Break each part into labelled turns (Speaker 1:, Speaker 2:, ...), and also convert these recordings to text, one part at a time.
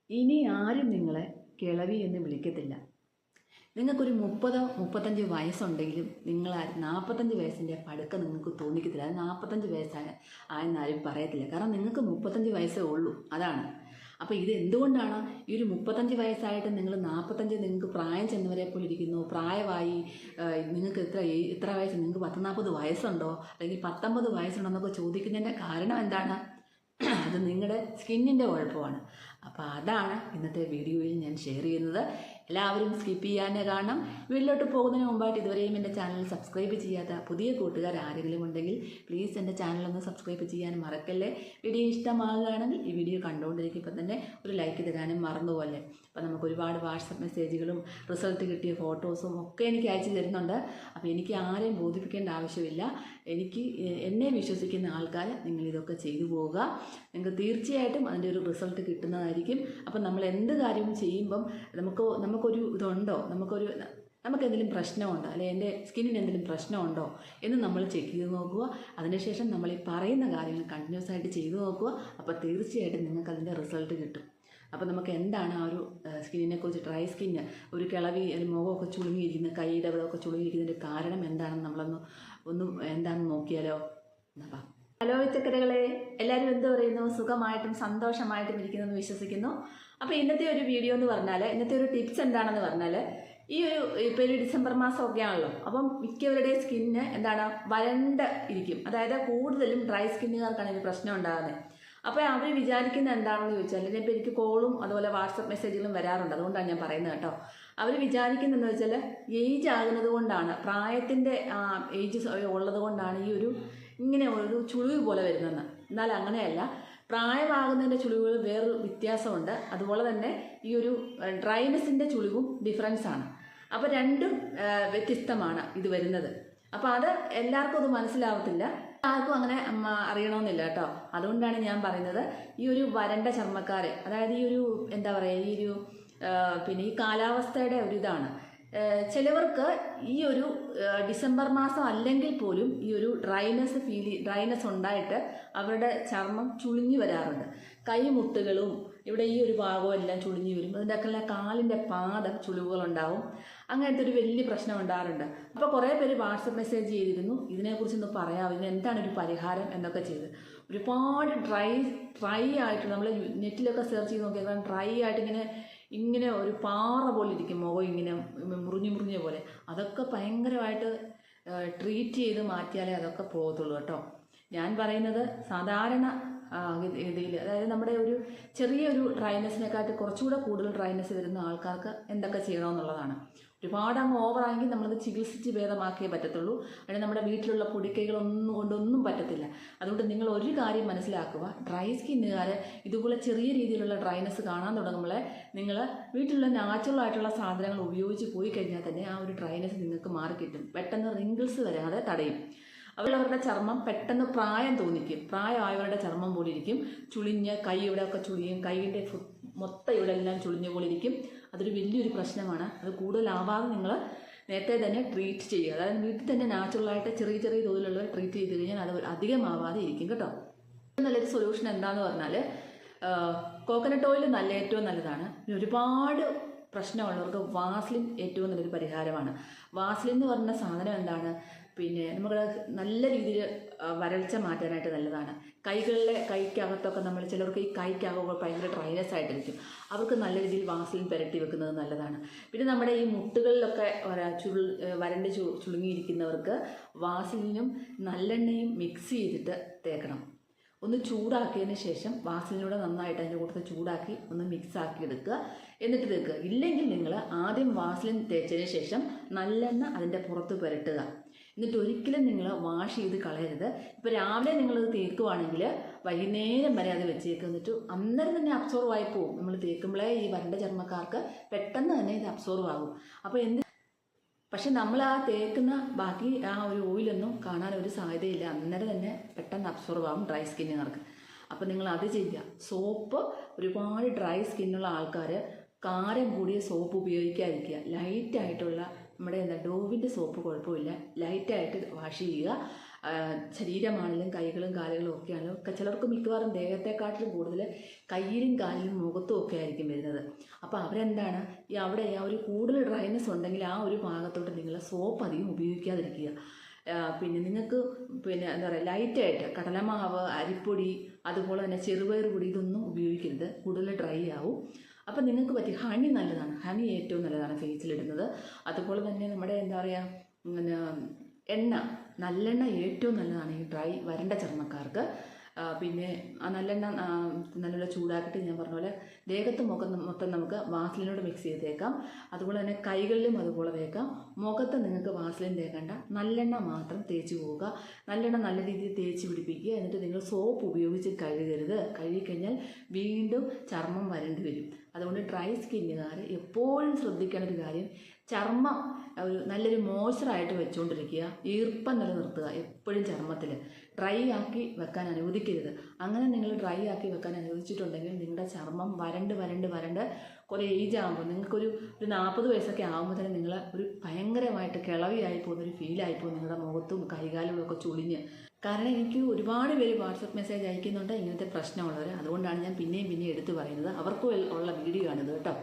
Speaker 1: ഇനി ആരും നിങ്ങളെ കിളവി എന്ന് വിളിക്കത്തില്ല. നിങ്ങൾക്കൊരു 30-35 വയസ്സുണ്ടെങ്കിലും നിങ്ങൾ 45 വയസ്സിൻ്റെ പടുക്ക നിങ്ങൾക്ക് തോന്നിക്കത്തില്ല. അത് 45 ആയെന്നാരും പറയത്തില്ല. കാരണം നിങ്ങൾക്ക് 35 വയസ്സേ ഉള്ളൂ. അതാണ്. അപ്പോൾ ഇത് എന്തുകൊണ്ടാണ്? ഈ ഒരു 35 വയസ്സായിട്ട് നിങ്ങൾ 45 നിങ്ങൾക്ക് പ്രായം ചെന്നവരെ പോലെ ഇരിക്കുന്നു. പ്രായമായി നിങ്ങൾക്ക് എത്ര വയസ്സ്, നിങ്ങൾക്ക് 40 വയസ്സുണ്ടോ അല്ലെങ്കിൽ 19 വയസ്സുണ്ടോ എന്നൊക്കെ ചോദിക്കുന്നതിൻ്റെ കാരണം എന്താണ്? അത് നിങ്ങളുടെ സ്കിന്നിൻ്റെ കുഴപ്പമാണ്. അപ്പോൾ അതാണ് ഇന്നത്തെ വീഡിയോയിൽ ഞാൻ ഷെയർ ചെയ്യുന്നത്. എല്ലാവരും സ്കിപ്പ് ചെയ്യാനേ കാണണം. വീട്ടിലോട്ട് പോകുന്നതിന് മുമ്പായിട്ട് ഇതുവരെയും എൻ്റെ ചാനൽ സബ്സ്ക്രൈബ് ചെയ്യാത്ത പുതിയ കൂട്ടുകാർ ആരെങ്കിലും ഉണ്ടെങ്കിൽ പ്ലീസ് എൻ്റെ ചാനലൊന്ന് സബ്സ്ക്രൈബ് ചെയ്യാൻ മറക്കല്ലേ. വീഡിയോ ഇഷ്ടമാകുകയാണെങ്കിൽ ഈ വീഡിയോ കണ്ടുകൊണ്ടിരിക്കുമ്പോൾ തന്നെ ഒരു ലൈക്ക് തരാനും മറന്നുപോലെ. അപ്പോൾ നമുക്ക് ഒരുപാട് വാട്സപ്പ് മെസ്സേജുകളും റിസൾട്ട് കിട്ടിയ ഫോട്ടോസും ഒക്കെ എനിക്ക് അയച്ചു തരുന്നുണ്ട്. അപ്പോൾ എനിക്ക് ആരെയും ബോധിപ്പിക്കേണ്ട ആവശ്യമില്ല. എന്നെ വിശ്വസിക്കുന്ന ആൾക്കാർ നിങ്ങളിതൊക്കെ ചെയ്തു പോവുക. നിങ്ങൾക്ക് തീർച്ചയായിട്ടും അതിൻ്റെ ഒരു റിസൾട്ട് കിട്ടുന്നതായിരിക്കും. അപ്പം നമ്മൾ എന്ത് കാര്യവും ചെയ്യുമ്പം നമുക്കൊരു ഇതുണ്ടോ, നമുക്ക് എന്തെങ്കിലും പ്രശ്നമുണ്ടോ, അല്ലെങ്കിൽ എൻ്റെ സ്കിന്നിന് എന്തെങ്കിലും പ്രശ്നമുണ്ടോ എന്ന് നമ്മൾ ചെക്ക് ചെയ്ത് നോക്കുക. അതിനുശേഷം നമ്മൾ ഈ പറയുന്ന കാര്യങ്ങൾ കണ്ടിന്യൂസ് ആയിട്ട് ചെയ്തു നോക്കുക. അപ്പോൾ തീർച്ചയായിട്ടും നിങ്ങൾക്ക് അതിൻ്റെ റിസൾട്ട് കിട്ടും. അപ്പോൾ നമുക്ക് എന്താണ് ആ ഒരു സ്കിന്നിനെ കുറിച്ച്, ഡ്രൈ സ്കിന്ന്, ഒരു കിളവി, ഒരു മുഖമൊക്കെ ചുളുങ്ങിയിരിക്കുന്ന, കൈയുടെ അവിടെയൊക്കെ ചുളുങ്ങിയിരിക്കുന്നതിൻ്റെ കാരണം എന്താണെന്ന് എന്താണെന്ന് നോക്കിയാലോ. എന്നാ ഹലോ ചക്കരകളെ, എല്ലാവരും എന്ത് പറയുന്നു? സുഖമായിട്ടും സന്തോഷമായിട്ടും ഇരിക്കുന്നെന്ന് വിശ്വസിക്കുന്നു. അപ്പോൾ ഇന്നത്തെ ഒരു വീഡിയോ എന്ന് പറഞ്ഞാൽ, ഇന്നത്തെ ഒരു ടിപ്സ് എന്താണെന്ന് പറഞ്ഞാൽ, ഇപ്പോൾ ഒരു ഡിസംബർ മാസമൊക്കെ ആണല്ലോ. അപ്പം മിക്കവരുടെയും സ്കിന്ന് വരണ്ട് ഇരിക്കും. അതായത് കൂടുതലും ഡ്രൈ സ്കിന്നുകാർക്കാണ് ഒരു പ്രശ്നം ഉണ്ടാകുന്നത്. അപ്പോൾ അവർ വിചാരിക്കുന്നത് എന്താണെന്ന് ചോദിച്ചാൽ, ഇപ്പോൾ എനിക്ക് കോളും അതുപോലെ വാട്സപ്പ് മെസ്സേജുകളും വരാറുണ്ട്. അതുകൊണ്ടാണ് ഞാൻ പറയുന്നത് കേട്ടോ. അവർ വിചാരിക്കുന്നതെന്ന് വെച്ചാൽ ഏജ് ആകുന്നത് കൊണ്ടാണ്, പ്രായത്തിൻ്റെ ഏജ് ഉള്ളത് കൊണ്ടാണ് ഇങ്ങനെ ഒരു ചുളിവ് പോലെ വരുന്നതെന്ന്. എന്നാൽ അങ്ങനെയല്ല. പ്രായമാകുന്നതിൻ്റെ ചുളിവുകൾ വേറൊരു വ്യത്യാസമുണ്ട്. അതുപോലെ തന്നെ ഈ ഒരു ഡ്രൈനെസ്സിൻ്റെ ചുളിവും ഡിഫറൻസാണ്. അപ്പോൾ രണ്ടും വ്യത്യസ്തമാണ് ഇത് വരുന്നത്. അപ്പോൾ അത് എല്ലാവർക്കും അത് മനസ്സിലാവത്തില്ല, ആർക്കും അങ്ങനെ അറിയണമെന്നില്ല കേട്ടോ. അതുകൊണ്ടാണ് ഞാൻ പറയുന്നത്, ഈ ഒരു വരണ്ട ചർമ്മക്കാരെ, അതായത് പിന്നെ ഈ കാലാവസ്ഥയുടെ ഒരു ഇതാണ്. ചിലവർക്ക് ഈ ഒരു ഡിസംബർ മാസം അല്ലെങ്കിൽ പോലും ഈ ഒരു ഡ്രൈനെസ് ഉണ്ടായിട്ട് അവരുടെ ചർമ്മം ചുളിഞ്ഞു വരാറുണ്ട്. കൈമുട്ടുകളും ഇവിടെ ഈ ഒരു ഭാഗവും എല്ലാം ചുളിഞ്ഞു വരും. അതിൻ്റെയൊക്കെ കാലിൻ്റെ പാദം ചുളിവുകളുണ്ടാവും. അങ്ങനത്തെ ഒരു വലിയ പ്രശ്നം ഉണ്ടാകാറുണ്ട്. അപ്പോൾ കുറേ പേര് വാട്സപ്പ് മെസ്സേജ് ചെയ്തിരുന്നു, ഇതിനെക്കുറിച്ചൊന്ന് പറയാം, ഇതിന് എന്താണ് ഒരു പരിഹാരം എന്നൊക്കെ ചെയ്ത്. ഒരുപാട് ഡ്രൈ ആയിട്ട് നമ്മൾ നെറ്റിലൊക്കെ സെർച്ച് ചെയ്ത് നോക്കിയാൽ ഡ്രൈ ആയിട്ട് ഇങ്ങനെ ഒരു പാറ പോലെ ഇരിക്കും, മുഖം ഇങ്ങനെ മുറിഞ്ഞ പോലെ. അതൊക്കെ ഭയങ്കരമായിട്ട് ട്രീറ്റ് ചെയ്ത് മാറ്റിയാലേ അതൊക്കെ പോകത്തുള്ളൂ കേട്ടോ. ഞാൻ പറയുന്നത് സാധാരണ ഇതിൽ, അതായത് നമ്മുടെ ഒരു ചെറിയൊരു ഡ്രൈനെസ്സിനെക്കാട്ട് കുറച്ചുകൂടെ കൂടുതൽ ഡ്രൈനെസ് വരുന്ന ആൾക്കാർക്ക് എന്തൊക്കെ ചെയ്യണമെന്നുള്ളതാണ്. ഒരുപാട് ഓവറായെങ്കിൽ നമ്മളത് ചികിത്സിച്ച് ഭേദമാക്കിയേ പറ്റത്തുള്ളൂ. അല്ലെങ്കിൽ നമ്മുടെ വീട്ടിലുള്ള കൊണ്ടൊന്നും പറ്റത്തില്ല. അതുകൊണ്ട് നിങ്ങൾ ഒരു കാര്യം മനസ്സിലാക്കുക, ഡ്രൈ സ്കിന്നുകാർ ഇതുപോലെ ചെറിയ രീതിയിലുള്ള ഡ്രൈനെസ് കാണാൻ തുടങ്ങുമ്പോൾ നിങ്ങൾ വീട്ടിലുള്ള നാച്ചുറൽ ആയിട്ടുള്ള സാധനങ്ങൾ ഉപയോഗിച്ച് പോയി കഴിഞ്ഞാൽ തന്നെ ആ ഒരു ഡ്രൈനെസ് നിങ്ങൾക്ക് മാറിക്കിട്ടും. പെട്ടെന്ന് റിങ്കിൾസ് വരാതെ തടയും. അവരുടെ ചർമ്മം പെട്ടെന്ന് പ്രായം തോന്നിക്കും. പ്രായമായവരുടെ ചർമ്മം പോലെ ഇരിക്കും, ചുളിഞ്ഞ് കൈ ഇവിടെയൊക്കെ ചുളിയും, കൈയിൻ്റെ മൊത്തം ഇവിടെ എല്ലാം ചുളിഞ്ഞ പോലെ ഇരിക്കും. അതൊരു വലിയൊരു പ്രശ്നമാണ്. അത് കൂടുതലാവാതെ നിങ്ങൾ നേരത്തെ തന്നെ ട്രീറ്റ് ചെയ്യുക. അതായത് വീട്ടിൽ തന്നെ നാച്ചുറലായിട്ട് ചെറിയ തോതിലുള്ള ട്രീറ്റ് ചെയ്ത് കഴിഞ്ഞാൽ അത് അധികമാവാതെ ഇരിക്കും കേട്ടോ. നല്ലൊരു സൊല്യൂഷൻ എന്താണെന്ന് പറഞ്ഞാൽ, കോക്കനട്ട് ഓയിൽ ഏറ്റവും നല്ലതാണ്. ഒരുപാട് പ്രശ്നമുള്ളവർക്ക് വാസ്ലിൻ ഏറ്റവും നല്ലൊരു പരിഹാരമാണ്. വാസ്ലിൻ എന്ന് പറഞ്ഞ സാധനം എന്താണ്? പിന്നെ നമുക്ക് നല്ല രീതിയിൽ വരൾച്ച മാറ്റാനായിട്ട് നല്ലതാണ്. കൈക്കകത്തൊക്കെ ചിലർക്ക് ഈ കൈക്കകമൊക്കെ ഭയങ്കര ഡ്രൈനെസ് ആയിട്ടിരിക്കും. അവർക്ക് നല്ല രീതിയിൽ വാസ്ലിൻ പുരട്ടി വെക്കുന്നത് നല്ലതാണ്. പിന്നെ നമ്മുടെ ഈ മുട്ടുകളിലൊക്കെ വരണ്ട് ചുളുങ്ങിയിരിക്കുന്നവർക്ക് വാസ്ലിനും നല്ലെണ്ണയും മിക്സ് ചെയ്തിട്ട് തേക്കണം. ഒന്ന് ചൂടാക്കിയതിന് ശേഷം വാസ്ലിനൂടെ നന്നായിട്ട് അതിൻ്റെ കൂട്ടത്തിൽ ചൂടാക്കി ഒന്ന് മിക്സാക്കി എടുക്കുക, എന്നിട്ട് തേക്കുക. ഇല്ലെങ്കിൽ നിങ്ങൾ ആദ്യം വാസ്ലിൻ തേച്ചതിന് ശേഷം നല്ലെണ്ണ അതിൻ്റെ പുറത്ത് പുരട്ടുക. എന്നിട്ട് ഒരിക്കലും നിങ്ങൾ വാഷ് ചെയ്ത് കളയരുത്. ഇപ്പോൾ രാവിലെ നിങ്ങളിത് തേക്കുവാണെങ്കിൽ വൈകുന്നേരം വരെ അത് വെച്ചേക്കുക. എന്നിട്ട് അന്നേരം തന്നെ അബ്സോർവ് ആയി പോകും. നമ്മൾ തേക്കുമ്പോഴേ ഈ വരണ്ട ചർമ്മക്കാർക്ക് പെട്ടെന്ന് തന്നെ ഇത് അബ്സോർവ് ആകും. അപ്പോൾ പക്ഷെ നമ്മൾ ആ തേക്കുന്ന ബാക്കി ആ ഒരു ഓയിലൊന്നും കാണാൻ ഒരു സാധ്യതയില്ല. അന്നേരം തന്നെ പെട്ടെന്ന് അബ്സോർവ് ആകും ഡ്രൈ സ്കിന്നുകാർക്ക്. അപ്പോൾ നിങ്ങൾ അത് ചെയ്യുക. സോപ്പ് ഒരുപാട് ഡ്രൈ സ്കിന്നുള്ള ആൾക്കാർ കാരം കൂടിയ സോപ്പ് ഉപയോഗിക്കാതിരിക്കുക. ലൈറ്റായിട്ടുള്ള നമ്മുടെ ഡോവിൻ്റെ സോപ്പ് കുഴപ്പമില്ല, ലൈറ്റായിട്ട് വാഷ് ചെയ്യുക. ശരീരമാണെങ്കിലും കൈകളും കാലുകളും ഒക്കെ ആണെങ്കിലും ചിലർക്ക് മിക്കവാറും ദേഹത്തെക്കാട്ടിലും കൂടുതൽ കയ്യിലും കാലിലും മുഖത്തും ഒക്കെ ആയിരിക്കും വരുന്നത്. അപ്പോൾ അവരെന്താണ് അവിടെ ഒരു കൂടുതൽ ഡ്രൈനെസ് ഉണ്ടെങ്കിൽ ആ ഒരു ഭാഗത്തോട്ട് നിങ്ങൾ സോപ്പ് അധികം ഉപയോഗിക്കാതിരിക്കുക. പിന്നെ നിങ്ങൾക്ക് എന്താ പറയുക, ലൈറ്റായിട്ട് കടലമാവ്, അരിപ്പൊടി, അതുപോലെ തന്നെ ചെറുപയർ പൊടി ഇതൊന്നും ഉപയോഗിക്കരുത്, കൂടുതൽ ഡ്രൈ ആവും. അപ്പം നിങ്ങൾക്ക് പറ്റി ഹണി നല്ലതാണ്, ഹണി ഏറ്റവും നല്ലതാണ് ഫേസിലിടുന്നത്. അതുപോലെ തന്നെ നമ്മുടെ എന്താ പറയുക, എണ്ണ, നല്ലെണ്ണ ഏറ്റവും നല്ലതാണ് ഈ ഡ്രൈ വരണ്ട ചർമ്മക്കാർക്ക്. പിന്നെ ആ നല്ലെണ്ണ നല്ല ചൂടാക്കിയിട്ട് ഞാൻ പറഞ്ഞ പോലെ ദേഹത്ത് മൊത്തം നമുക്ക് വാസലിനോട് മിക്സ് ചെയ്ത് തേക്കാം. അതുപോലെ തന്നെ കൈകളിലും അതുപോലെ തേക്കാം. മുഖത്ത് നിങ്ങൾക്ക് വാസലിൻ തേക്കണ്ട, നല്ലെണ്ണ മാത്രം തേച്ച് പോവുക. നല്ലെണ്ണ നല്ല രീതിയിൽ തേച്ച് പിടിപ്പിക്കുക. എന്നിട്ട് നിങ്ങൾ സോപ്പ് ഉപയോഗിച്ച് കഴുകരുത്. കഴുകിക്കഴിഞ്ഞാൽ വീണ്ടും ചർമ്മം വരേണ്ടി വരും. അതുകൊണ്ട് ഡ്രൈ സ്കിന്നുകാർ എപ്പോഴും ശ്രദ്ധിക്കേണ്ട ഒരു കാര്യം, ചർമ്മം നല്ലൊരു മോയ്സ്ചറായിട്ട് വെച്ചുകൊണ്ടിരിക്കുക, ഈർപ്പം നിലനിർത്തുക എപ്പോഴും ചർമ്മത്തിൽ. ഡ്രൈ ആക്കി വെക്കാൻ അനുവദിക്കരുത്. അങ്ങനെ നിങ്ങൾ ഡ്രൈ ആക്കി വെക്കാൻ അനുവദിച്ചിട്ടുണ്ടെങ്കിൽ നിങ്ങളുടെ ചർമ്മം വരണ്ട് കുറേ ഏജ് ആകുമ്പോൾ, നിങ്ങൾക്കൊരു 40 വയസ്സൊക്കെ ആകുമ്പോൾ തന്നെ നിങ്ങൾ ഒരു ഭയങ്കരമായിട്ട് കിളവിയായി പോകുന്നൊരു ഫീലായിപ്പോൾ നിങ്ങളുടെ മുഖത്തും കൈകാലുകളും ഒക്കെ ചുളിഞ്ഞ്. കാരണം എനിക്ക് ഒരുപാട് പേര് വാട്സപ്പ് മെസ്സേജ് അയക്കുന്നുണ്ട് ഇങ്ങനത്തെ പ്രശ്നമുള്ളവർ. അതുകൊണ്ടാണ് ഞാൻ പിന്നെയും എടുത്തു പറയുന്നത്. അവർക്കും ഉള്ള വീഡിയോ ആണിത് കേട്ടോ.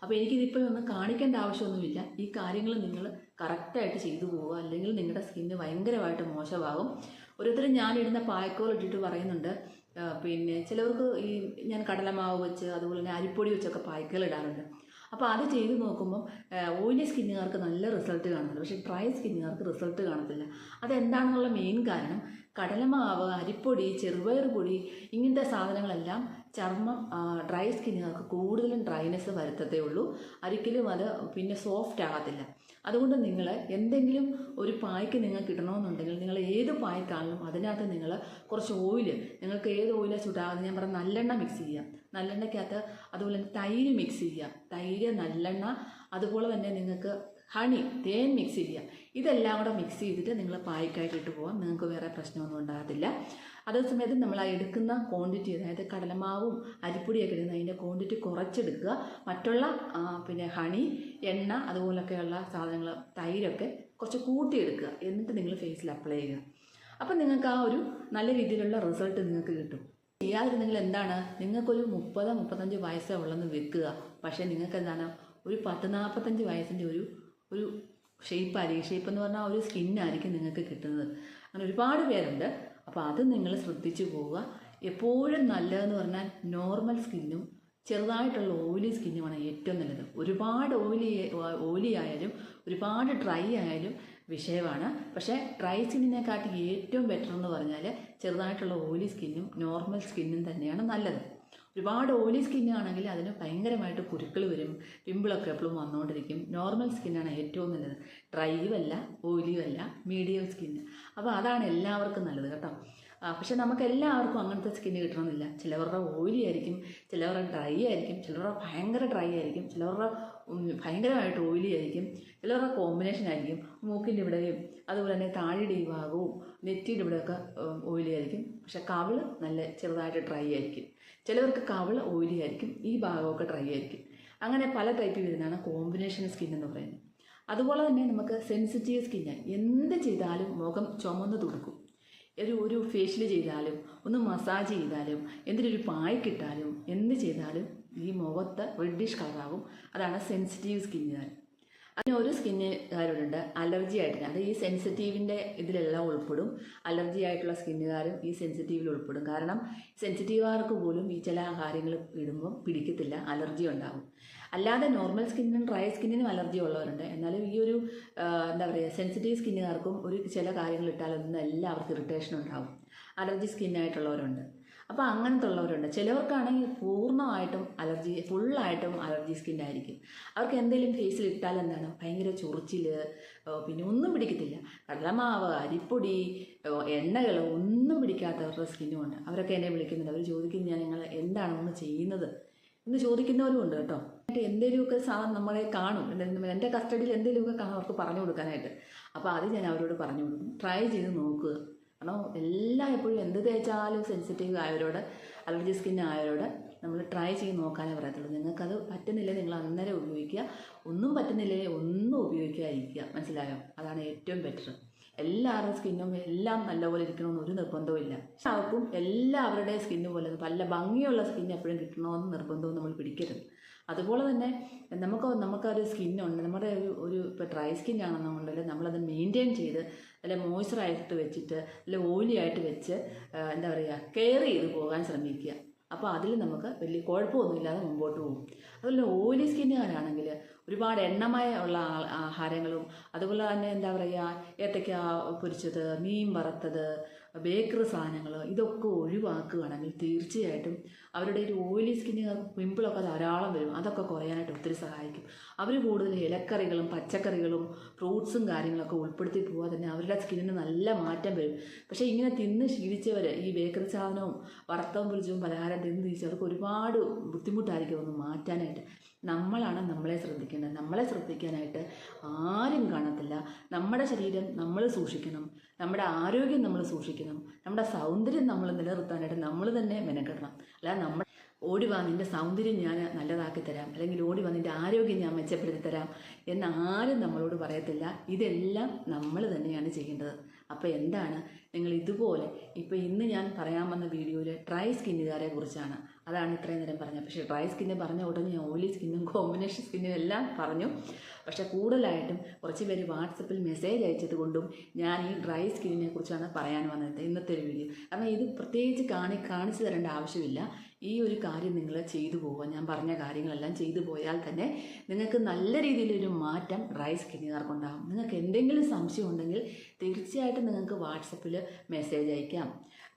Speaker 1: അപ്പോൾ എനിക്കിതിപ്പോൾ ഒന്ന് കാണിക്കേണ്ട ആവശ്യമൊന്നുമില്ല. ഈ കാര്യങ്ങൾ നിങ്ങൾ കറക്റ്റായിട്ട് ചെയ്തു പോവുക, അല്ലെങ്കിൽ നിങ്ങളുടെ സ്കിന്ന് ഭയങ്കരമായിട്ട് മോശമാകും. ഓരോരുത്തരും ഞാനിടുന്ന പായ്ക്കോൾ ഇട്ടിട്ട് പറയുന്നുണ്ട്. പിന്നെ ചിലവർക്ക് ഞാൻ കടലമാവ് വെച്ച് അതുപോലെ തന്നെ അരിപ്പൊടി വെച്ചൊക്കെ പായ്ക്കോൾ ഇടാറുണ്ട്. അപ്പോൾ അത് ചെയ്ത് നോക്കുമ്പം ഓയിലി സ്കിന്നുകാർക്ക് നല്ല റിസൾട്ട് കാണുന്നുണ്ട്, പക്ഷേ ഡ്രൈ സ്കിന്നുകാർക്ക് റിസൾട്ട് കാണത്തില്ല. അതെന്താണെന്നുള്ള മെയിൻ കാരണം, കടലമാവ്, അരിപ്പൊടി, ചെറുപയർ പൊടി ഇങ്ങനത്തെ സാധനങ്ങളെല്ലാം ചർമ്മം ഡ്രൈ സ്കിന്നുകാർക്ക് കൂടുതലും ഡ്രൈനെസ് വരുത്തത്തേ ഉള്ളൂ. ഒരിക്കലും അത് പിന്നെ സോഫ്റ്റ് ആകത്തില്ല. അതുകൊണ്ട് നിങ്ങൾ എന്തെങ്കിലും ഒരു പായ്ക്ക് നിങ്ങൾക്ക് ഇടണമെന്നുണ്ടെങ്കിൽ നിങ്ങൾ ഏത് പായ്ക്കാണെങ്കിലും അതിനകത്ത് നിങ്ങൾ കുറച്ച് ഓയിൽ, നിങ്ങൾക്ക് ഏത് ഓയിലാണ് ചൂടാകുന്നത്, ഞാൻ പറഞ്ഞ നല്ലെണ്ണ മിക്സ് ചെയ്യുക. നല്ലെണ്ണയ്ക്കകത്ത് അതുപോലെ തന്നെ തൈര് മിക്സ് ചെയ്യുക. തൈര്, നല്ലെണ്ണ, അതുപോലെ തന്നെ നിങ്ങൾക്ക് ഹണി, തേൻ മിക്സ് ചെയ്യുക. ഇതെല്ലാം കൂടെ മിക്സ് ചെയ്തിട്ട് നിങ്ങൾ പായ്ക്കായിട്ട് ഇട്ട് പോകാം. നിങ്ങൾക്ക് വേറെ പ്രശ്നമൊന്നും ഉണ്ടാകത്തില്ല. അതേസമയത്ത് നമ്മൾ ആ എടുക്കുന്ന ക്വാണ്ടിറ്റി, അതായത് കടലമാവും അരിപ്പൊടിയൊക്കെ ഇടുന്ന അതിൻ്റെ ക്വാണ്ടിറ്റി കുറച്ചെടുക്കുക. മറ്റുള്ള പിന്നെ ഹണി, എണ്ണ, അതുപോലൊക്കെയുള്ള സാധനങ്ങൾ, തൈരൊക്കെ കുറച്ച് കൂട്ടിയെടുക്കുക. എന്നിട്ട് നിങ്ങൾ ഫേസിൽ അപ്ലൈ ചെയ്യുക. അപ്പം നിങ്ങൾക്ക് ആ ഒരു നല്ല രീതിയിലുള്ള റിസൾട്ട് നിങ്ങൾക്ക് കിട്ടും. ചെയ്യാതിരുന്നെങ്കിൽ എന്താണ്, നിങ്ങൾക്കൊരു 30-35 വയസ്സേ ഉള്ളെന്ന് വെക്കുക. പക്ഷേ നിങ്ങൾക്ക് എന്താണ് ഒരു 10-45 വയസ്സിൻ്റെ ഒരു ഷേപ്പായിരിക്കും. ഷേപ്പ് എന്ന് പറഞ്ഞാൽ ഒരു സ്കിന്നായിരിക്കും നിങ്ങൾക്ക് കിട്ടുന്നത്. അങ്ങനെ ഒരുപാട് പേരുണ്ട്. അപ്പോൾ അത് നിങ്ങൾ ശ്രദ്ധിച്ചു പോവുക. എപ്പോഴും നല്ലതെന്ന് പറഞ്ഞാൽ നോർമൽ സ്കിന്നും ചെറുതായിട്ടുള്ള ഓയിലി സ്കിന്നുമാണ് ഏറ്റവും നല്ലത്. ഒരുപാട് ഓയിലി ആയാലും ഒരുപാട് ഡ്രൈ ആയാലും വിഷയമാണ്. പക്ഷേ ഡ്രൈ സ്കിന്നിനെക്കാട്ടി ഏറ്റവും ബെറ്റർ എന്ന് പറഞ്ഞാൽ ചെറുതായിട്ടുള്ള ഓയിലി സ്കിന്നും നോർമൽ സ്കിന്നും തന്നെയാണ് നല്ലത്. ഒരുപാട് ഓയിലി സ്കിന്നാണെങ്കിൽ അതിന് ഭയങ്കരമായിട്ട് കുരുക്കൾ വരും, പിമ്പിളൊക്കെ എപ്പോഴും വന്നുകൊണ്ടിരിക്കും. നോർമൽ സ്കിന്നാണ് ഏറ്റവും നല്ലത്. ഡ്രൈയും അല്ല ഓയിലിയും അല്ല, മീഡിയം സ്കിന്ന്. അപ്പോൾ അതാണ് എല്ലാവർക്കും നല്ലത് കേട്ടോ. പക്ഷെ നമുക്ക് എല്ലാവർക്കും അങ്ങനത്തെ സ്കിന്ന് കിട്ടണമെന്നില്ല. ചിലവരുടെ ഓയിലി ആയിരിക്കും, ചിലവരുടെ ഡ്രൈ ആയിരിക്കും, ചിലവരുടെ ഭയങ്കര ഡ്രൈ ആയിരിക്കും, ചിലവരുടെ ഭയങ്കരമായിട്ട് ഓയിലി ആയിരിക്കും, ചിലവരുടെ കോമ്പിനേഷൻ ആയിരിക്കും. മൂക്കിൻ്റെ ഇവിടെയും അതുപോലെ തന്നെ താഴെയുടെ ഈ ഭാഗവും നെറ്റിയുടെ ഇവിടെയൊക്കെ ഓയിലി ആയിരിക്കും. പക്ഷെ കവിള് നല്ല ചെറുതായിട്ട് ഡ്രൈ ആയിരിക്കും. ചിലവർക്ക് കവിള് ഓയിലി ആയിരിക്കും, ഈ ഭാഗമൊക്കെ ഡ്രൈ ആയിരിക്കും. അങ്ങനെ പല ടൈപ്പിൽ വരുന്നതാണ് കോമ്പിനേഷൻ സ്കിൻ എന്ന് പറയുന്നത്. അതുപോലെ തന്നെ നമുക്ക് സെൻസിറ്റീവ് സ്കിന്ന്, എന്ത് ചെയ്താലും മുഖം ചുമന്ന് തുടുക്കും. ഒരു ഫേഷ്യൽ ചെയ്താലും ഒന്ന് മസാജ് ചെയ്താലും എന്തിനൊരു പായ്ക്കിട്ടാലും എന്ത് ചെയ്താലും ഈ മുഖത്ത് റെഡിഷ് കളറാകും. അതാണ് സെൻസിറ്റീവ് സ്കിന്നുകാർ. അതിന് ഒരു സ്കിന്നുകാരുണ്ട് അലർജി ആയിട്ട്. അത് ഈ സെൻസിറ്റീവിൻ്റെ ഇതിലെല്ലാം ഉൾപ്പെടും. അലർജി ആയിട്ടുള്ള സ്കിന്നുകാരും ഈ സെൻസിറ്റീവിൽ ഉൾപ്പെടും. കാരണം സെൻസിറ്റീവുകാർക്ക് പോലും ഈ ചില കാര്യങ്ങൾ ഇടുമ്പം പിടിക്കത്തില്ല, അലർജി ഉണ്ടാകും. അല്ലാതെ നോർമൽ സ്കിന്നിനും ഡ്രൈ സ്കിന്നിനും അലർജി ഉള്ളവരുണ്ട്. എന്നാലും ഈ ഒരു എന്താ പറയുക, സെൻസിറ്റീവ് സ്കിന്നുകാർക്കും ചില കാര്യങ്ങൾ ഇട്ടാലൊന്നും എല്ലാവർക്കും ഇറിറ്റേഷൻ ഉണ്ടാകും. അലർജി സ്കിന്നായിട്ടുള്ളവരുണ്ട്. അപ്പോൾ അങ്ങനത്തെ ഉള്ളവരുണ്ട്. ചിലവർക്കാണെങ്കിൽ പൂർണ്ണമായിട്ടും ഫുള്ളായിട്ടും അലർജി സ്കിന്നായിരിക്കും. അവർക്ക് എന്തെങ്കിലും ഫേസിൽ ഇട്ടാൽ എന്താണ് ഭയങ്കര ചൊറിച്ചിൽ, പിന്നെ ഒന്നും പിടിക്കത്തില്ല. കടലമാവ്, അരിപ്പൊടി, എണ്ണകൾ ഒന്നും പിടിക്കാത്തവരുടെ സ്കിന്നുമുണ്ട്. അവരൊക്കെ എന്നെ വിളിക്കുന്നുണ്ട്. അവർ ചോദിക്കും, നിങ്ങൾ എന്താണ് ഒന്ന് ചെയ്യുന്നത് എന്ന് ചോദിക്കുന്നവരും ഉണ്ട് കേട്ടോ. എന്തെങ്കിലുമൊക്കെ സാധനം നമ്മളെ കാണും, എൻ്റെ കസ്റ്റഡിയിൽ എന്തെങ്കിലുമൊക്കെ കാണും അവർക്ക് പറഞ്ഞു കൊടുക്കാനായിട്ട്. അപ്പോൾ അത് ഞാൻ അവരോട് പറഞ്ഞു കൊടുക്കും, ട്രൈ ചെയ്ത് നോക്കുക. കാരണം എപ്പോഴും എന്ത് തേച്ചാലും സെൻസിറ്റീവ് ആയവരോട്, അലർജി സ്കിൻ ആയവരോട് നമ്മൾ ട്രൈ ചെയ്ത് നോക്കാനേ പറയത്തുള്ളൂ. നിങ്ങൾക്കത് പറ്റുന്നില്ലേ നിങ്ങൾ അന്നേരം ഉപയോഗിക്കുക, ഒന്നും പറ്റുന്നില്ലേ ഒന്നും ഉപയോഗിക്കാതിരിക്കുക. മനസ്സിലായോ? അതാണ് ഏറ്റവും ബെറ്റർ. എല്ലാവരുടെ സ്കിന്നും എല്ലാം നല്ലപോലെ ഇരിക്കണമെന്ന് ഒരു നിർബന്ധവും ആർക്കും എല്ലാവരുടെ സ്കിന്ന് പോലെ നല്ല ഭംഗിയുള്ള സ്കിൻ എപ്പോഴും കിട്ടണമെന്ന് നിർബന്ധവും നമ്മൾ പിടിക്കരുത്. അതുപോലെ തന്നെ നമുക്കൊരു സ്കിന്നുണ്ട്, നമ്മുടെ ഇപ്പോൾ ഡ്രൈ സ്കിന്നാണെന്നുണ്ടെങ്കിൽ നമ്മളത് മെയിൻറ്റെയിൻ ചെയ്ത് നല്ല മോയ്സ്ചറായിട്ട് വെച്ചിട്ട് നല്ല ഓയിലി ആയിട്ട് വെച്ച് എന്താ പറയുക കെയർ ചെയ്ത് പോകാൻ ശ്രമിക്കുക. അപ്പോൾ അതിൽ നമുക്ക് വലിയ കുഴപ്പമൊന്നുമില്ലാതെ മുമ്പോട്ട് പോകും. അതുപോലെ ഓയിലി സ്കിന്നുകാരാണെങ്കിൽ ഒരുപാട് എണ്ണമയ ഉള്ള ആഹാരങ്ങളും അതുപോലെ തന്നെ എന്താ പറയുക ഏത്തയ്ക്ക പൊരിച്ചത്, മീൻ വറുത്തത്, ബേക്കറി സാധനങ്ങൾ ഇതൊക്കെ ഒഴിവാക്കുകയാണെങ്കിൽ തീർച്ചയായിട്ടും അവരുടെ ഒരു ഓയിലി സ്കിന്നുകാർക്ക് പിമ്പിളൊക്കെ ധാരാളം വരും. അതൊക്കെ കുറയാനായിട്ട് ഒത്തിരി സഹായിക്കും. അവർ കൂടുതൽ ഇലക്കറികളും പച്ചക്കറികളും ഫ്രൂട്ട്സും കാര്യങ്ങളൊക്കെ ഉൾപ്പെടുത്തി പോകാൻ തന്നെ അവരുടെ സ്കിന്നിന് നല്ല മാറ്റം വരും. പക്ഷേ ഇങ്ങനെ തിന്ന് ശീലിച്ചവർ ഈ ബേക്കറി സാധനവും വറുത്തവും പൊരിച്ചതും പലഹാരം തിന്ന് തിരിച്ചവർക്ക് ഒരുപാട് ബുദ്ധിമുട്ടായിരിക്കും ഒന്ന് മാറ്റാനായിട്ട്. നമ്മളാണ് നമ്മളെ ശ്രദ്ധിക്കേണ്ടത്. നമ്മളെ ശ്രദ്ധിക്കാനായിട്ട് ആരും കാണത്തില്ല. നമ്മുടെ ശരീരം നമ്മൾ സൂക്ഷിക്കണം, നമ്മുടെ ആരോഗ്യം നമ്മൾ സൂക്ഷിക്കണം, നമ്മുടെ സൗന്ദര്യം നമ്മൾ നിലനിർത്താനായിട്ട് നമ്മൾ തന്നെ മെനക്കെടണം. അല്ലാതെ നമ്മൾ ഓടി വാ നിൻ്റെ സൗന്ദര്യം ഞാൻ നല്ലതാക്കി തരാം, അല്ലെങ്കിൽ ഓടി വാ നിൻ്റെ ആരോഗ്യം ഞാൻ മെച്ചപ്പെടുത്തി തരാം എന്ന് ആരും നമ്മളോട് പറയത്തില്ല. ഇതെല്ലാം നമ്മൾ തന്നെയാണ് ചെയ്യേണ്ടത്. അപ്പോൾ എന്താണ് നിങ്ങൾ ഇതുപോലെ ഇപ്പോൾ ഇന്ന് ഞാൻ പറയാൻ വന്ന വീഡിയോയിൽ ഡ്രൈ സ്കിന്നുകാരെ കുറിച്ചാണ്. അതാണ് ഇത്രയും നേരം പറഞ്ഞത്. പക്ഷേ ഡ്രൈ സ്കിന്ന് പറഞ്ഞ ഉടനെ ഞാൻ ഓയിലി സ്കിന്നും കോമ്പിനേഷൻ സ്കിന്നും എല്ലാം പറഞ്ഞു. പക്ഷേ കൂടുതലായിട്ടും കുറച്ച് പേര് വാട്സപ്പിൽ മെസ്സേജ് അയച്ചത് കൊണ്ടും ഞാൻ ഈ ഡ്രൈ സ്കിന്നിനെ കുറിച്ചാണ് പറയാൻ വന്നത് ഇന്നത്തെ ഒരു വീഡിയോ. കാരണം ഇത് പ്രത്യേകിച്ച് കാണിച്ചു തരേണ്ട ആവശ്യമില്ല. ഈ ഒരു കാര്യം നിങ്ങൾ ചെയ്തു പോവുക. ഞാൻ പറഞ്ഞ കാര്യങ്ങളെല്ലാം ചെയ്തു പോയാൽ തന്നെ നിങ്ങൾക്ക് നല്ല രീതിയിലൊരു മാറ്റം ഡ്രൈ സ്കിന്നുകാർക്കുണ്ടാകും. നിങ്ങൾക്ക് എന്തെങ്കിലും സംശയം ഉണ്ടെങ്കിൽ തീർച്ചയായിട്ടും നിങ്ങൾക്ക് വാട്സപ്പിൽ മെസ്സേജ് അയക്കാം.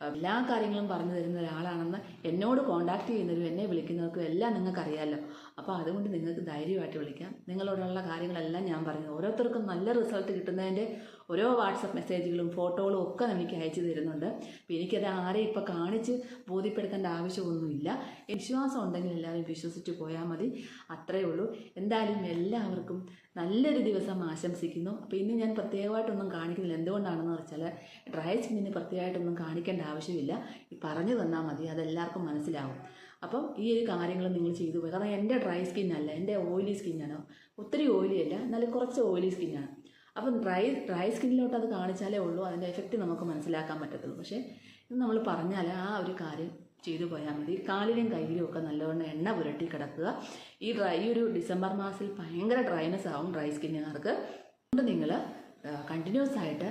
Speaker 1: എല്ലാ കാര്യങ്ങളും പറഞ്ഞു തരുന്ന ഒരാളാണെന്ന് എന്നോട് കോൺടാക്റ്റ് ചെയ്യുന്നവരും എന്നെ വിളിക്കുന്നവർക്കും എല്ലാം നിങ്ങൾക്കറിയാമല്ലോ. അപ്പോൾ അതുകൊണ്ട് നിങ്ങൾക്ക് ധൈര്യമായിട്ട് വിളിക്കാം. നിങ്ങളോടുള്ള കാര്യങ്ങളെല്ലാം ഞാൻ പറഞ്ഞു. ഓരോരുത്തർക്കും നല്ല റിസൾട്ട് കിട്ടുന്നതിൻ്റെ ഓരോ വാട്സപ്പ് മെസ്സേജുകളും ഫോട്ടോകളും ഒക്കെ എനിക്ക് അയച്ചു തരുന്നുണ്ട്. അപ്പോൾ എനിക്കത് ആരെയും ഇപ്പോൾ കാണിച്ച് ബോധ്യപ്പെടുത്തേണ്ട ആവശ്യമൊന്നുമില്ല. വിശ്വാസം ഉണ്ടെങ്കിൽ എല്ലാവരും വിശ്വസിച്ച് പോയാൽ മതി. അത്രയേ ഉള്ളൂ. എന്തായാലും എല്ലാവർക്കും നല്ലൊരു ദിവസം ആശംസിക്കുന്നു. അപ്പോൾ ഇന്ന് ഞാൻ പ്രത്യേകമായിട്ടൊന്നും കാണിക്കുന്നില്ല. എന്തുകൊണ്ടാണെന്ന് വെച്ചാൽ ഡ്രൈ സ്കിന്നിന് പ്രത്യേകമായിട്ടൊന്നും കാണിക്കേണ്ട ആവശ്യമില്ല. ഈ പറഞ്ഞു തന്നാൽ മതി, അതെല്ലാവർക്കും മനസ്സിലാവും. അപ്പം ഈ ഒരു കാര്യങ്ങൾ നിങ്ങൾ ചെയ്തു പോയി. കാരണം എൻ്റെ ഡ്രൈ സ്കിന്നല്ല, എൻ്റെ ഓയിലി സ്കിന്നാണ്. ഒത്തിരി ഓയിലി അല്ല, എന്നാലും കുറച്ച് ഓയിലി സ്കിന്നാണ്. അപ്പം ഡ്രൈ സ്കിന്നിലോട്ട് അത് കാണിച്ചാലേ ഉള്ളൂ അതിൻ്റെ എഫക്റ്റ് നമുക്ക് മനസ്സിലാക്കാൻ പറ്റത്തുള്ളൂ. പക്ഷേ ഇത് നമ്മൾ പറഞ്ഞാൽ ആ ഒരു കാര്യം ചെയ്തു പോയാൽ മതി. കാലിലും കയ്യിലും ഒക്കെ നല്ലവണ്ണം എണ്ണ പുരട്ടി കിടക്കുക. ഈ ഒരു ഡിസംബർ മാസത്തിൽ ഭയങ്കര ഡ്രൈനെസ് ആവും ഡ്രൈ സ്കിന്നുകാർക്ക്. അതുകൊണ്ട് നിങ്ങൾ കണ്ടിന്യൂസ് ആയിട്ട്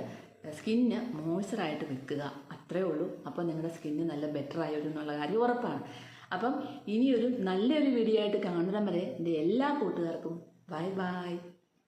Speaker 1: സ്കിന്ന് മോയ്സ്ചറായിട്ട് വെക്കുക. അത്രയേ ഉള്ളൂ. അപ്പോൾ നിങ്ങളുടെ സ്കിന്ന് നല്ല ബെറ്റർ ആയി എന്നുള്ള കാര്യം ഉറപ്പാണ്. അപ്പം ഇനിയൊരു നല്ലൊരു വീഡിയോ ആയിട്ട് കാണുന്ന വരെ എൻ്റെ എല്ലാ കൂട്ടുകാർക്കും ബൈ ബൈ.